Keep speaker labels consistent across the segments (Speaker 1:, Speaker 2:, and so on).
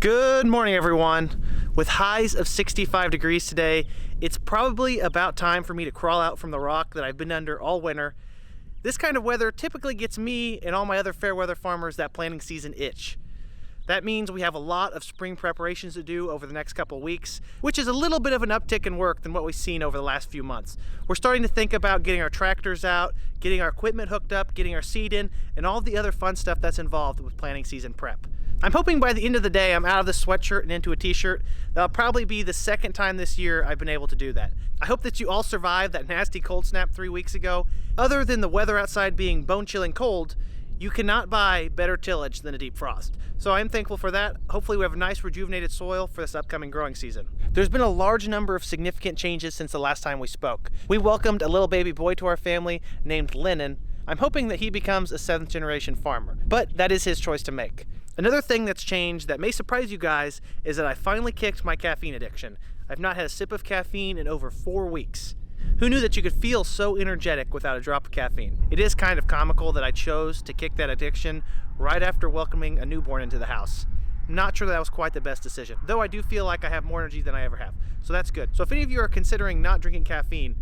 Speaker 1: Good morning, everyone. With highs of 65 degrees today, it's probably about time for me to crawl out from the rock that I've been under all winter. This kind of weather typically gets me and all my other fair weather farmers that planting season itch. That means we have a lot of spring preparations to do over the next couple of weeks, which is a little bit of an uptick in work than what we've seen over the last few months. We're starting to think about getting our tractors out, getting our equipment hooked up, getting our seed in, and all the other fun stuff that's involved with planting season prep. I'm hoping by the end of the day I'm out of the sweatshirt and into a t-shirt. That'll probably be the second time this year I've been able to do that. I hope that you all survived that nasty cold snap 3 weeks ago. Other than the weather outside being bone-chilling cold, you cannot buy better tillage than a deep frost. So I am thankful for that. Hopefully we have a nice rejuvenated soil for this upcoming growing season. There's been a large number of significant changes since the last time we spoke. We welcomed a little baby boy to our family named Lennon. I'm hoping that he becomes a 7th generation farmer, but that is his choice to make. Another thing that's changed that may surprise you guys is that I finally kicked my caffeine addiction. I've not had a sip of caffeine in over 4 weeks. Who knew that you could feel so energetic without a drop of caffeine? It is kind of comical that I chose to kick that addiction right after welcoming a newborn into the house. I'm not sure that was quite the best decision, though I do feel like I have more energy than I ever have. So that's good. So if any of you are considering not drinking caffeine,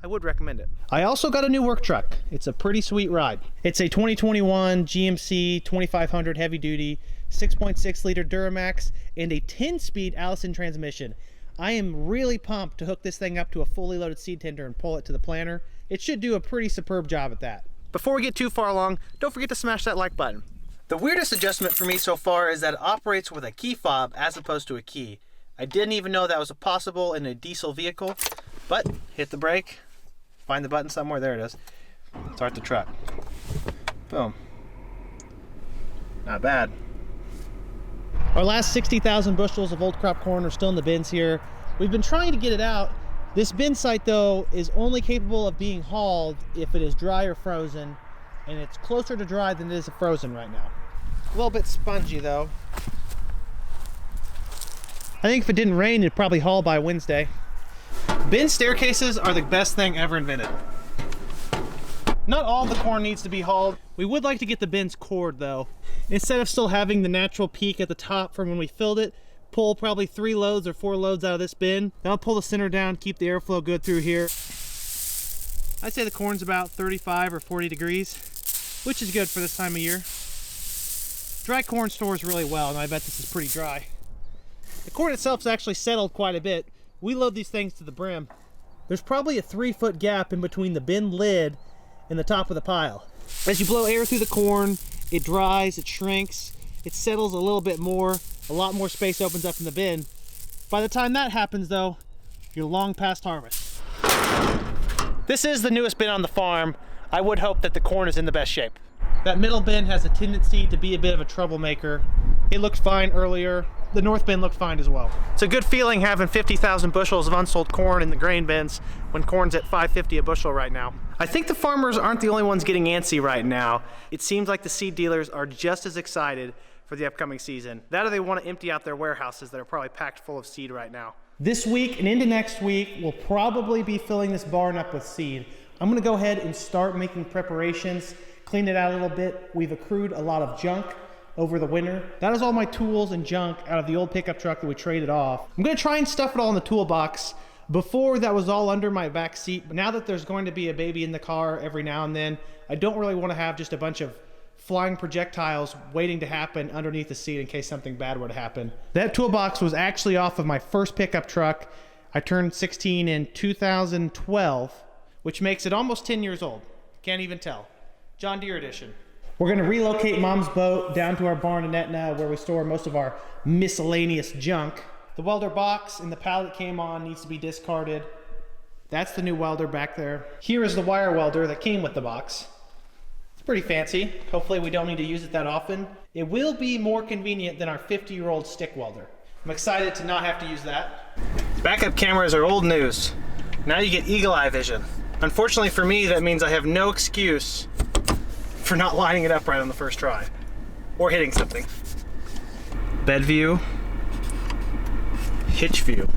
Speaker 1: I would recommend it. I also got a new work truck. It's a pretty sweet ride. It's a 2021 GMC 2500 heavy duty, 6.6 liter Duramax, and a 10-speed Allison transmission. I am really pumped to hook this thing up to a fully loaded seed tender and pull it to the planter. It should do a pretty superb job at that. Before we get too far along, don't forget to smash that like button. The weirdest adjustment for me so far is that it operates with a key fob as opposed to a key. I didn't even know that was possible in a diesel vehicle, but hit the brake, find the button somewhere, there it is. Start the truck. Boom. Not bad. Our last 60,000 bushels of old crop corn are still in the bins here. We've been trying to get it out. This bin site, though, is only capable of being hauled if it is dry or frozen, and it's closer to dry than it is frozen right now. A little bit spongy, though. I think if it didn't rain, it'd probably haul by Wednesday. Bin staircases are the best thing ever invented. Not all the corn needs to be hauled. We would like to get the bins cored, though. Instead of still having the natural peak at the top from when we filled it, pull probably 3 loads or 4 loads out of this bin. That'll pull the center down, keep the airflow good through here. I'd say the corn's about 35 or 40 degrees, which is good for this time of year. Dry corn stores really well, and I bet this is pretty dry. The corn itself's actually settled quite a bit. We load these things to the brim. There's probably a 3-foot gap in between the bin lid and the top of the pile. As you blow air through the corn, it dries, it shrinks, it settles a little bit more, a lot more space opens up in the bin. By the time that happens, though, you're long past harvest. This is the newest bin on the farm. I would hope that the corn is in the best shape. That middle bin has a tendency to be a bit of a troublemaker. It looked fine earlier. The north bin looked fine as well. It's a good feeling having 50,000 bushels of unsold corn in the grain bins when corn's at $5.50 a bushel right now. I think the farmers aren't the only ones getting antsy right now. It seems like the seed dealers are just as excited for the upcoming season. That or they want to empty out their warehouses that are probably packed full of seed right now. This week and into next week, we'll probably be filling this barn up with seed. I'm gonna go ahead and start making preparations, clean it out a little bit. We've accrued a lot of junk over the winter. That is all my tools and junk out of the old pickup truck that we traded off. I'm gonna try and stuff it all in the toolbox. Before, that was all under my back seat, but now that there's going to be a baby in the car every now and then, I don't really want to have just a bunch of flying projectiles waiting to happen underneath the seat in case something bad were to happen. That toolbox was actually off of my first pickup truck. I turned 16 in 2012, which makes it almost 10 years old. Can't even tell. John Deere edition. We're going to relocate Mom's boat down to our barn in Etna where we store most of our miscellaneous junk. The welder box and the pallet it came on needs to be discarded. That's the new welder back there. Here is the wire welder that came with the box. It's pretty fancy. Hopefully we don't need to use it that often. It will be more convenient than our 50-year-old stick welder. I'm excited to not have to use that. Backup cameras are old news. Now you get eagle eye vision. Unfortunately for me, that means I have no excuse for not lining it up right on the first try or hitting something. Bed view, hitch view.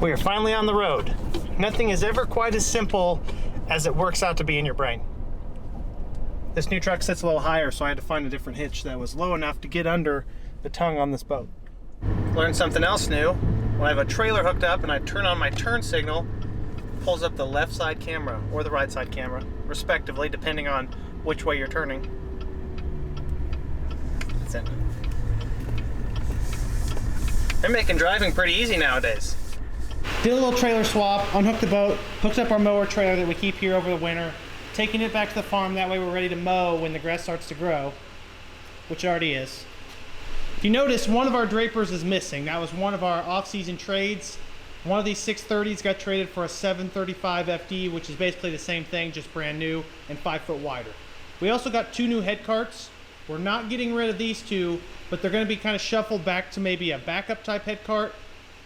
Speaker 1: We are finally on the road. Nothing is ever quite as simple as it works out to be in your brain. This new truck sits a little higher, so I had to find a different hitch that was low enough to get under the tongue on this boat. Learned something else new. When I have a trailer hooked up and I turn on my turn signal, it pulls up the left side camera or the right side camera, respectively, depending on which way you're turning. That's it. They're making driving pretty easy nowadays. Did a little trailer swap, unhooked the boat, hooked up our mower trailer that we keep here over the winter, taking it back to the farm, that way we're ready to mow when the grass starts to grow, which it already is. If you notice, one of our drapers is missing. That was one of our off-season trades. One of these 630s got traded for a 735 FD, which is basically the same thing, just brand new and 5 foot wider. We also got 2 new head carts. We're not getting rid of these 2, but they're going to be kind of shuffled back to maybe a backup type head cart.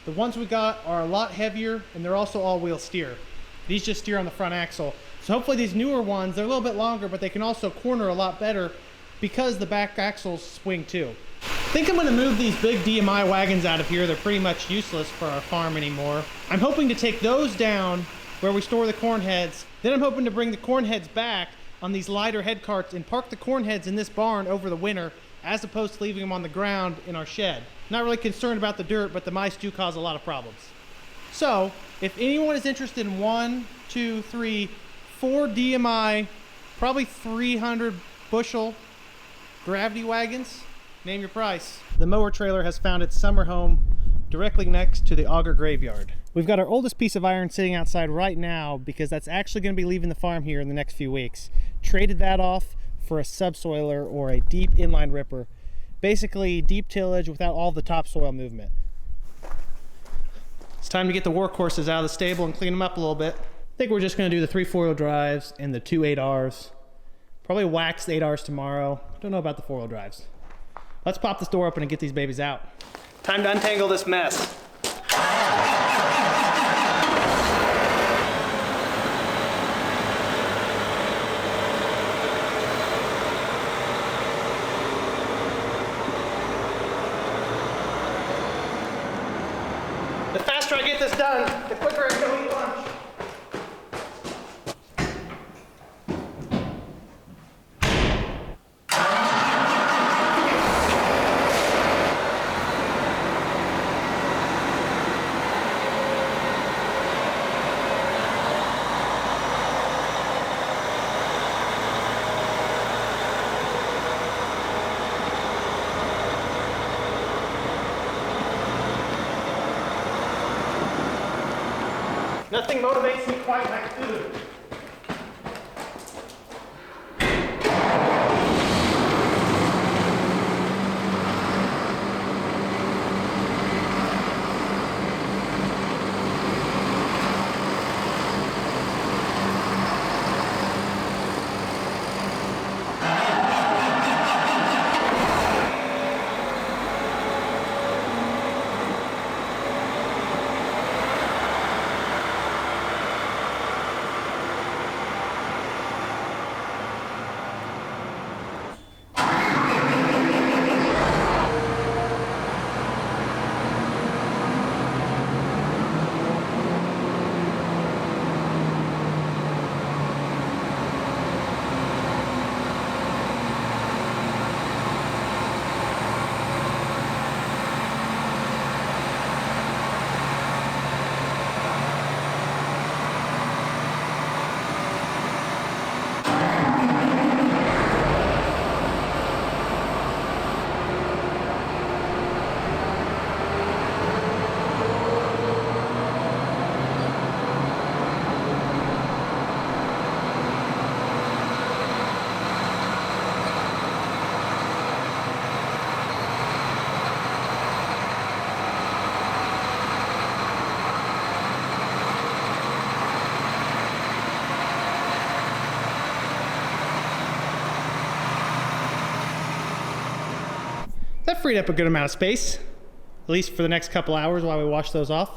Speaker 1: The ones we got are a lot heavier, and they're also all-wheel steer. These just steer on the front axle. So hopefully these newer ones, they're a little bit longer, but they can also corner a lot better because the back axles swing too. I think I'm going to move these big DMI wagons out of here. They're pretty much useless for our farm anymore. I'm hoping to take those down where we store the corn heads. Then I'm hoping to bring the corn heads back on these lighter head carts and park the corn heads in this barn over the winter, as opposed to leaving them on the ground in our shed. Not really concerned about the dirt, but the mice do cause a lot of problems. So if anyone is interested in 1, 2, 3, 4 DMI, probably 300 bushel gravity wagons, name your price. The mower trailer has found its summer home directly next to the auger graveyard. We've got our oldest piece of iron sitting outside right now because that's actually going to be leaving the farm here in the next few weeks. Traded that off for a subsoiler or a deep inline ripper. Basically deep tillage without all the topsoil movement. It's time to get the workhorses out of the stable and clean them up a little bit. I think we're just going to do the 3 4-wheel drives and the 2 8Rs. Probably wax the 8Rs tomorrow. Don't know about the 4-wheel drives. Let's pop this door open and get these babies out. Time to untangle this mess. The faster I get this done, the quicker I can go eat lunch. Nothing motivates me quite like food. That freed up a good amount of space, at least for the next couple hours while we wash those off.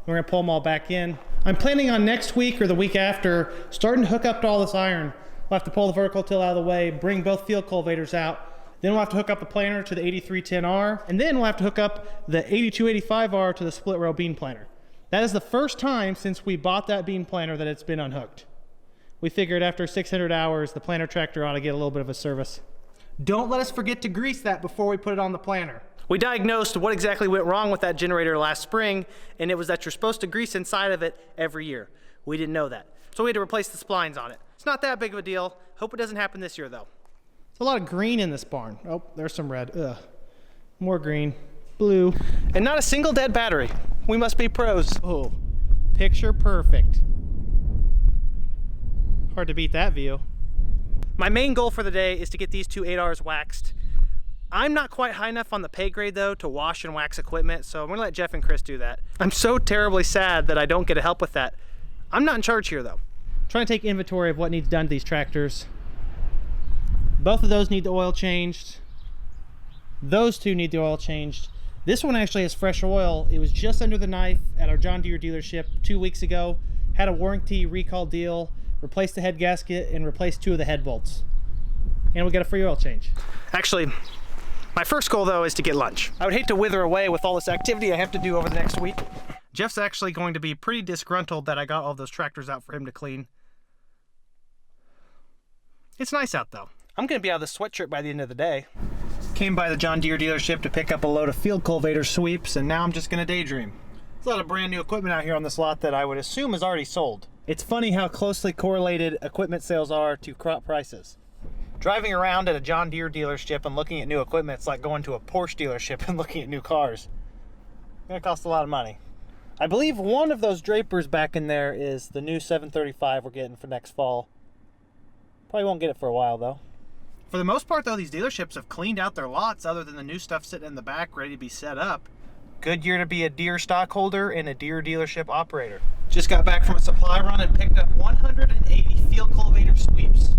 Speaker 1: We're gonna pull them all back in. I'm planning on next week or the week after starting to hook up to all this iron. We'll have to pull the vertical till out of the way, bring both field cultivators out. Then we'll have to hook up the planter to the 8310R, and then we'll have to hook up the 8285R to the split row bean planter. That is the first time since we bought that bean planter that it's been unhooked. we figured after 600 hours, the planter tractor ought to get a little bit of a service. Don't let us forget to grease that before we put it on the planter. We diagnosed what exactly went wrong with that generator last spring, and it was that you're supposed to grease inside of it every year. We didn't know that. So we had to replace the splines on it. It's not that big of a deal. Hope it doesn't happen this year though. There's a lot of green in this barn. Oh, there's some red. Ugh. More green, blue, and not a single dead battery. We must be pros. Oh, picture perfect. Hard to beat that view. My main goal for the day is to get these two 8Rs waxed. I'm not quite high enough on the pay grade though to wash and wax equipment, so I'm gonna let Jeff and Chris do that. I'm so terribly sad that I don't get to help with that. I'm not in charge here though. I'm trying to take inventory of what needs done to these tractors. Both of those need the oil changed. Those two need the oil changed. This one actually has fresh oil. It was just under the knife at our John Deere dealership 2 weeks ago. Had a warranty recall deal, replaced the head gasket, and replaced 2 of the head bolts. And we got a free oil change. Actually, my first goal though is to get lunch. I would hate to wither away with all this activity I have to do over the next week. Jeff's actually going to be pretty disgruntled that I got all those tractors out for him to clean. It's nice out though. I'm gonna be out of the sweatshirt by the end of the day. Came by the John Deere dealership to pick up a load of field cultivator sweeps, and now I'm just gonna daydream. There's a lot of brand new equipment out here on this lot that I would assume is already sold. It's funny how closely correlated equipment sales are to crop prices. Driving around at a John Deere dealership and looking at new equipment, it's like going to a Porsche dealership and looking at new cars. It's gonna cost a lot of money. I believe one of those drapers back in there is the new 735 we're getting for next fall. Probably won't get it for a while though. For the most part though, these dealerships have cleaned out their lots other than the new stuff sitting in the back ready to be set up. Good year to be a Deere stockholder and a Deere dealership operator. Just got back from a supply run and picked up 180 field cultivator sweeps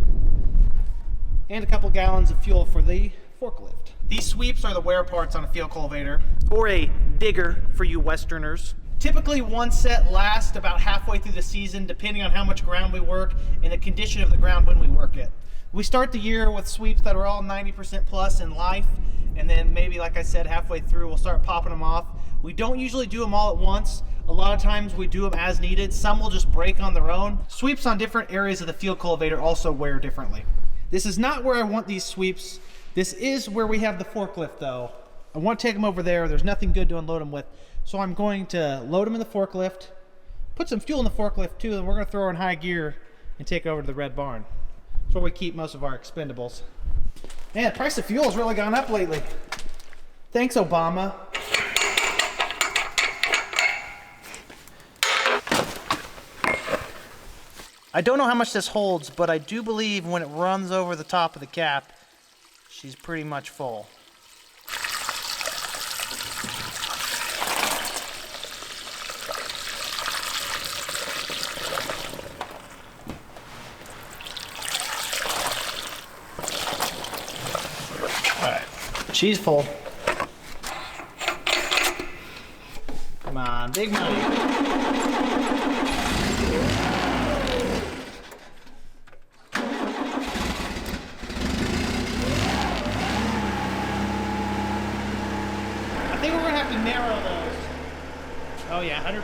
Speaker 1: and a couple gallons of fuel for the forklift. These sweeps are the wear parts on a field cultivator, or a digger for you Westerners. Typically one set lasts about halfway through the season depending on how much ground we work and the condition of the ground when we work it. We start the year with sweeps that are all 90% plus in life, and then maybe, like I said, halfway through we'll start popping them off. We don't usually do them all at once. A lot of times we do them as needed. Some will just break on their own. Sweeps on different areas of the field cultivator also wear differently. This is not where I want these sweeps. This is where we have the forklift though. I want to take them over there. There's nothing good to unload them with. So I'm going to load them in the forklift, put some fuel in the forklift too, and we're going to throw her in high gear and take over to the red barn. That's where we keep most of our expendables. Man, the price of fuel has really gone up lately. Thanks, Obama. I don't know how much this holds, but I do believe when it runs over the top of the cap, she's pretty much full. She's full. Come on, big money. I think we're gonna have to narrow those. Oh yeah, 100%.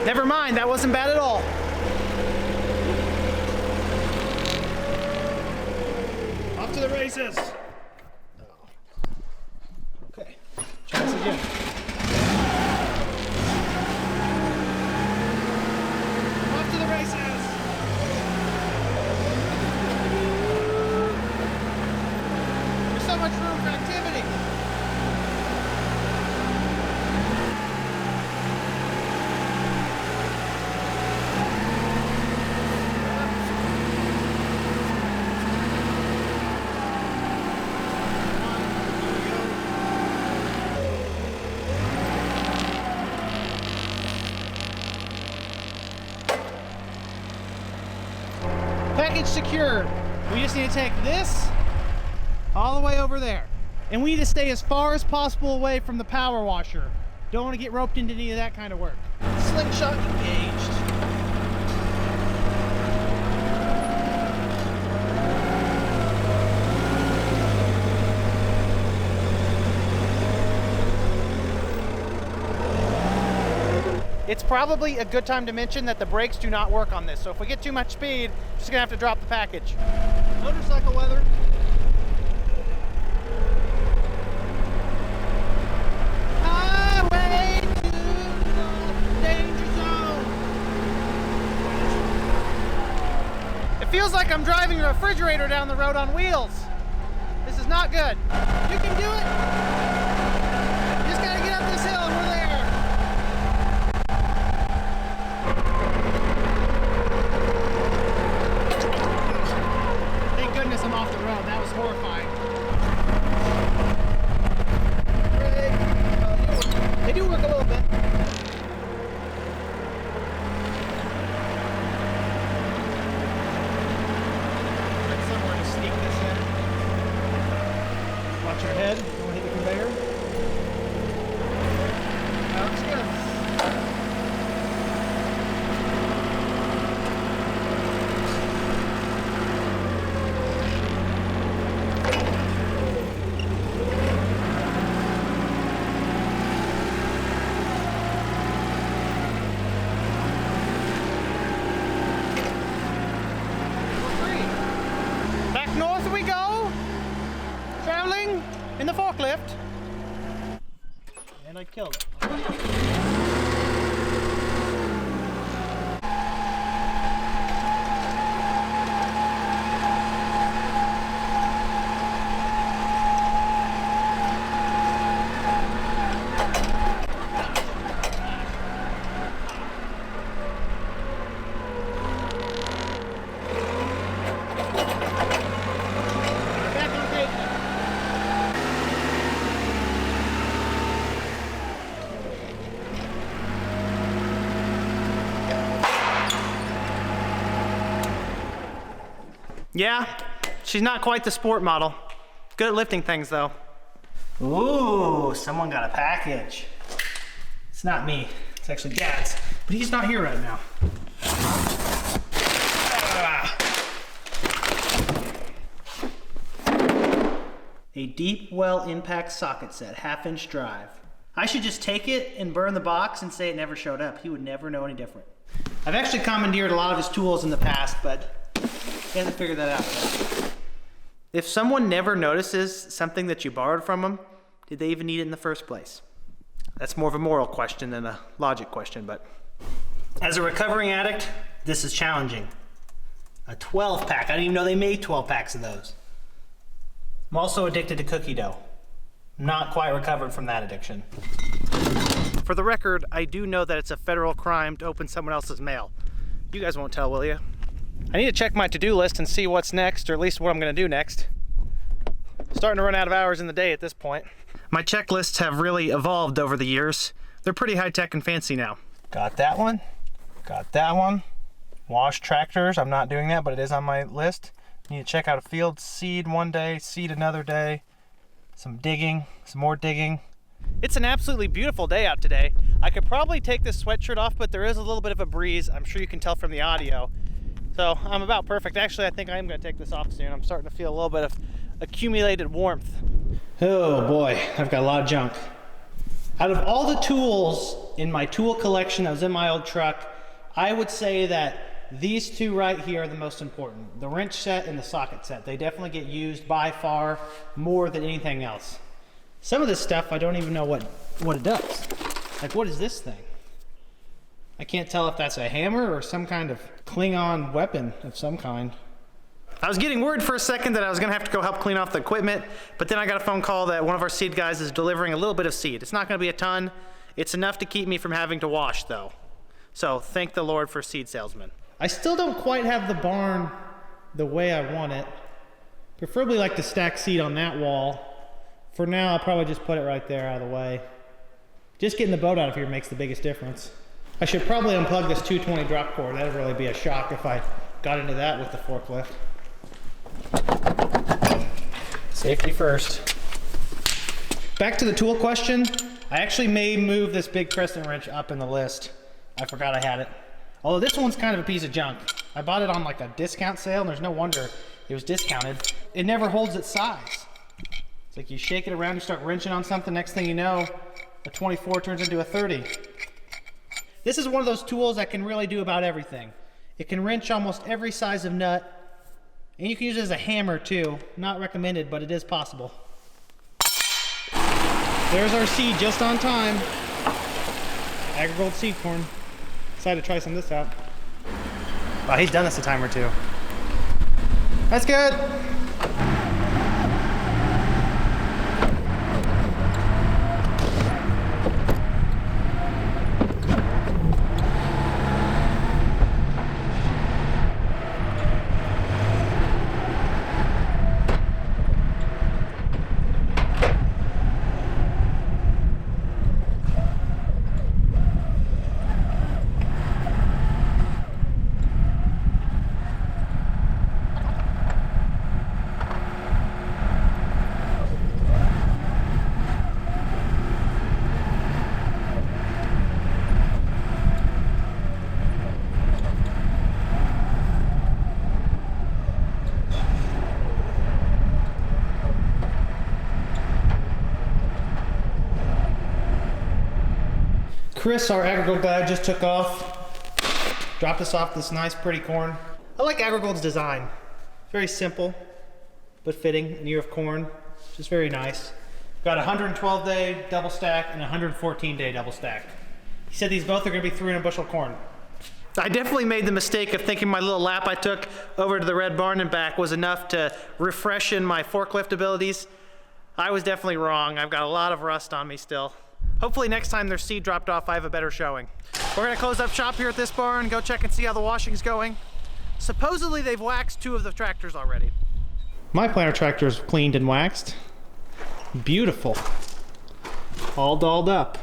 Speaker 1: Never mind, that wasn't bad at all. Off to the races. Okay, try this again. Off to the races. There's so much room for activity. Package secured. We just need to take this all the way over there. And we need to stay as far as possible away from the power washer. Don't want to get roped into any of that kind of work. Slingshot engaged. It's probably a good time to mention that the brakes do not work on this. So if we get too much speed, we're just gonna have to drop the package. Motorcycle weather. Highway to the danger zone. It feels like I'm driving a refrigerator down the road on wheels. This is not good. You can do it. You just gotta get up this hill and we're there. I'm off the road. That was horrifying. They do work a little bit. Find somewhere to sneak this in. Watch your head. Don't hit the conveyor. That looks good. In the forklift, and I killed it. Yeah, she's not quite the sport model. Good at lifting things though. Ooh, someone got a package. It's not me, it's actually Dad's, but he's not here right now. A deep well impact socket set, 1/2-inch drive. I should just take it and burn the box and say it never showed up. He would never know any different. I've actually commandeered a lot of his tools in the past, but he hasn't figured that out yet. If someone never notices something that you borrowed from them, did they even need it in the first place? That's more of a moral question than a logic question, but as a recovering addict, this is challenging. A 12-pack, I didn't even know they made 12 packs of those. I'm also addicted to cookie dough. I'm not quite recovered from that addiction. For the record, I do know that it's a federal crime to open someone else's mail. You guys won't tell, will you? I need to check my to-do list and see what's next, or at least what I'm gonna do next. Starting to run out of hours in the day at this point. My checklists have really evolved over the years. They're pretty high-tech and fancy now. Got that one, got that one. Wash tractors, I'm not doing that, but it is on my list. Need to check out a field, seed one day, seed another day. Some digging, some more digging. It's an absolutely beautiful day out today. I could probably take this sweatshirt off, but there is a little bit of a breeze. I'm sure you can tell from the audio. So I'm about perfect. Actually, I think I am gonna take this off soon. I'm starting to feel a little bit of accumulated warmth. Oh boy, I've got a lot of junk. Out of all the tools in my tool collection that was in my old truck, I would say that these two right here are the most important. The wrench set and the socket set. They definitely get used by far more than anything else. Some of this stuff, I don't even know what it does. Like, what is this thing? I can't tell if that's a hammer or some kind of Klingon weapon of some kind. I was getting worried for a second that I was gonna have to go help clean off the equipment, but then I got a phone call that one of our seed guys is delivering a little bit of seed. It's not gonna be a ton. It's enough to keep me from having to wash though. So thank the Lord for seed salesmen. I still don't quite have the barn the way I want it. Preferably like to stack seed on that wall. For now, I'll probably just put it right there out of the way. Just getting the boat out of here makes the biggest difference. I should probably unplug this 220 drop cord. That'd really be a shock if I got into that with the forklift. Safety first. Back to the tool question. I actually may move this big crescent wrench up in the list. I forgot I had it. Although this one's kind of a piece of junk. I bought it on like a discount sale, and there's no wonder it was discounted. It never holds its size. It's like you shake it around, you start wrenching on something, next thing you know, a 24 turns into a 30. This is one of those tools that can really do about everything. It can wrench almost every size of nut, and you can use it as a hammer too. Not recommended, but it is possible. There's our seed just on time. Agrigold seed corn. Excited to try some of this out. Wow, he's done this a time or two. That's good. Chris, our Agrigold guy, just took off, dropped us off this nice, pretty corn. I like Agrigold's design. Very simple, but fitting. An ear of corn, just very nice. Got a 112-day double stack and a 114-day double stack. He said these both are going to be 300 bushel corn. I definitely made the mistake of thinking my little lap I took over to the red barn and back was enough to refreshen my forklift abilities. I was definitely wrong. I've got a lot of rust on me still. Hopefully next time there's seed dropped off, I have a better showing. We're gonna close up shop here at this barn, go check and see how the washing's going. Supposedly they've waxed 2 of the tractors already. My planter tractor's cleaned and waxed. Beautiful. All dolled up.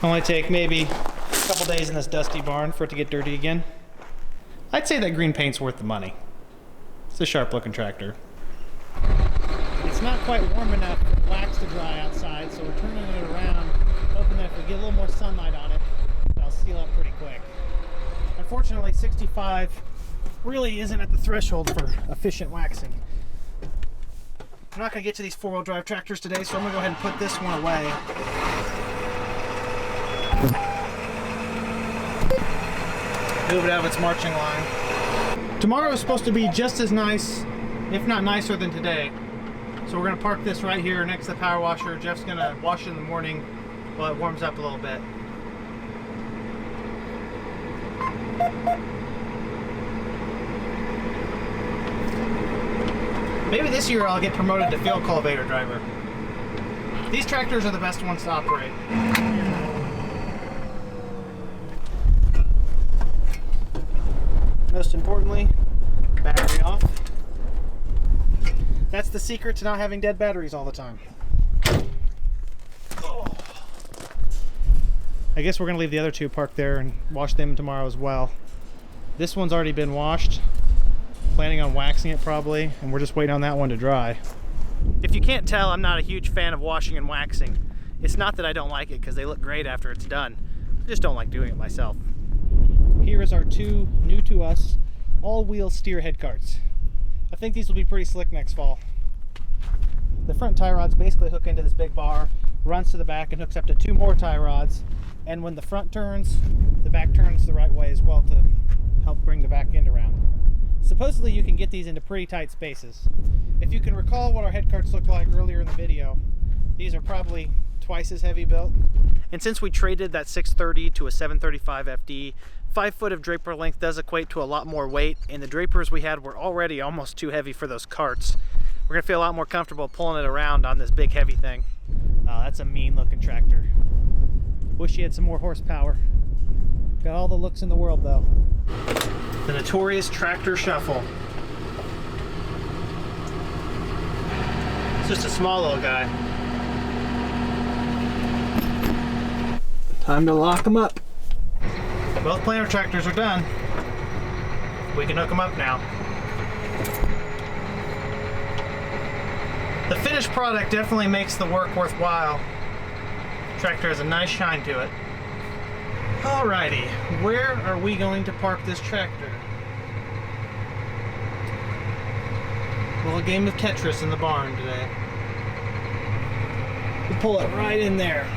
Speaker 1: Only take maybe a couple days in this dusty barn for it to get dirty again. I'd say that green paint's worth the money. It's a sharp looking tractor. It's not quite warm enough for wax to dry outside, so we're turning it around, hoping that if we get a little more sunlight on it, it'll seal up pretty quick. Unfortunately, 65 really isn't at the threshold for efficient waxing. I'm not going to get to these 4-wheel drive tractors today, so I'm going to go ahead and put this one away. Move it out of its marching line. Tomorrow is supposed to be just as nice, if not nicer than today. So we're going to park this right here next to the power washer. Jeff's going to wash it in the morning while it warms up a little bit. Maybe this year I'll get promoted to field cultivator driver. These tractors are the best ones to operate. Most importantly, battery off. That's the secret to not having dead batteries all the time. Oh. I guess we're gonna leave the other 2 parked there and wash them tomorrow as well. This one's already been washed. Planning on waxing it probably, and we're just waiting on that one to dry. If you can't tell, I'm not a huge fan of washing and waxing. It's not that I don't like it, because they look great after it's done. I just don't like doing it myself. Here is our 2 new to us all-wheel steer head carts. I think these will be pretty slick next fall. The front tie rods basically hook into this big bar, runs to the back and hooks up to 2 more tie rods. And when the front turns, the back turns the right way as well to help bring the back end around. Supposedly you can get these into pretty tight spaces. If you can recall what our head carts looked like earlier in the video, these are probably twice as heavy built. And since we traded that 630 to a 735 FD, 5 foot of draper length does equate to a lot more weight, and the drapers we had were already almost too heavy for those carts. We're gonna feel a lot more comfortable pulling it around on this big heavy thing. That's a mean looking tractor. Wish he had some more horsepower. Got all the looks in the world though. The notorious tractor shuffle. It's just a small little guy. Time to lock them up. Both planter tractors are done. We can hook them up now. The finished product definitely makes the work worthwhile. Tractor has a nice shine to it. Alrighty, where are we going to park this tractor? Well, a game of Tetris in the barn today. We'll pull it right in there.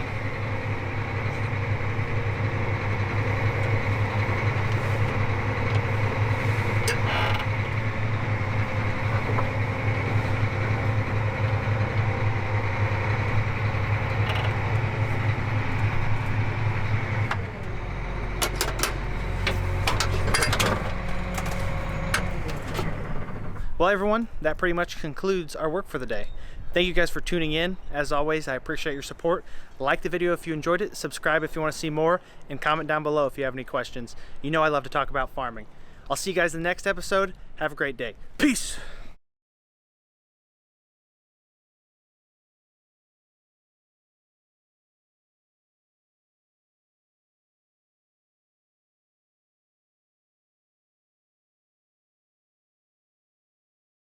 Speaker 1: Well, everyone, that pretty much concludes our work for the day. Thank you guys for tuning in. As always, I appreciate your support. Like the video if you enjoyed it, subscribe if you want to see more, and comment down below if you have any questions. You know I love to talk about farming. I'll see you guys in the next episode. Have a great day. Peace!